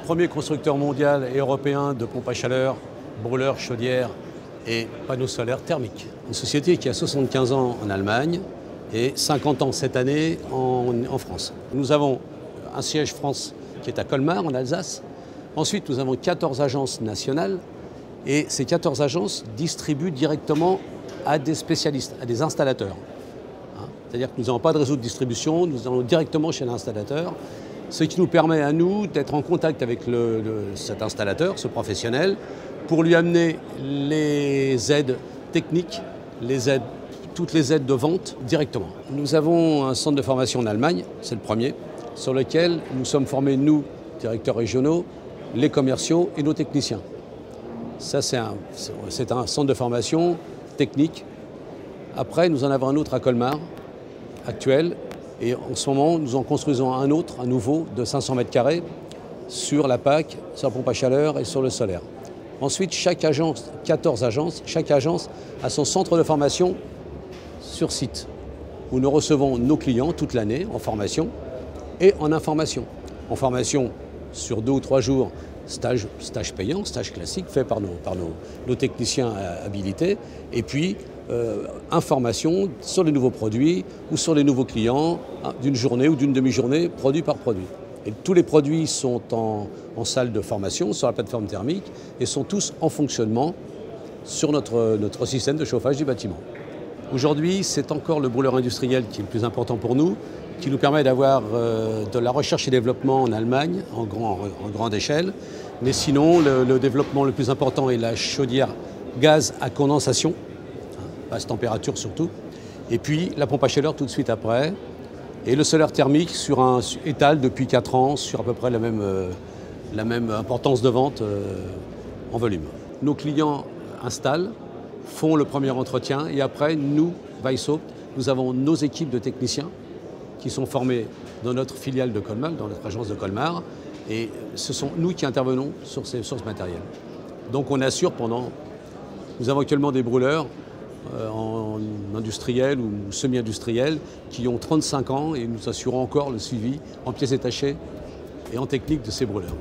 premier constructeur mondial et européen de pompes à chaleur, brûleurs, chaudières et panneaux solaires thermiques. Une société qui a 75 ans en Allemagne et 50 ans cette année en France. Nous avons un siège France qui est à Colmar, en Alsace. Ensuite, nous avons 14 agences nationales et ces 14 agences distribuent directement à des spécialistes, à des installateurs. C'est-à-dire que nous n'avons pas de réseau de distribution, nous allons directement chez l'installateur, ce qui nous permet à nous d'être en contact avec cet installateur, ce professionnel, pour lui amener les aides techniques, toutes les aides de vente directement. Nous avons un centre de formation en Allemagne, c'est le premier, sur lequel nous sommes formés, nous, directeurs régionaux, les commerciaux et nos techniciens. Ça, c'est un centre de formation technique. Après, nous en avons un autre à Colmar, actuel, et en ce moment, nous en construisons un autre, un nouveau, de 500 mètres carrés, sur la PAC, sur la pompe à chaleur et sur le solaire. Ensuite, chaque agence, 14 agences, chaque agence a son centre de formation sur site, où nous recevons nos clients toute l'année en formation et en information. En formation sur 2 ou 3 jours, stage payant, stage classique fait par nos techniciens habilités, et puis information sur les nouveaux produits ou sur les nouveaux clients d'une journée ou d'une demi-journée, produit par produit. Et tous les produits sont en salle de formation sur la plateforme thermique et sont tous en fonctionnement sur notre système de chauffage du bâtiment. Aujourd'hui, c'est encore le brûleur industriel qui est le plus important pour nous, qui nous permet d'avoir de la recherche et développement en Allemagne, en grande échelle. Mais sinon, le développement le plus important est la chaudière gaz à condensation, basse température surtout, et puis la pompe à chaleur tout de suite après, et le solaire thermique sur un étal depuis 4 ans sur à peu près la même importance de vente en volume. Nos clients installent, font le premier entretien, et après, nous, Weishaupt, nous avons nos équipes de techniciens qui sont formés dans notre filiale de Colmar, dans notre agence de Colmar, et ce sont nous qui intervenons sur ce matériel. Donc on assure nous avons actuellement des brûleurs en industriel ou semi-industriel qui ont 35 ans et nous assurons encore le suivi en pièces détachées et en technique de ces brûleurs.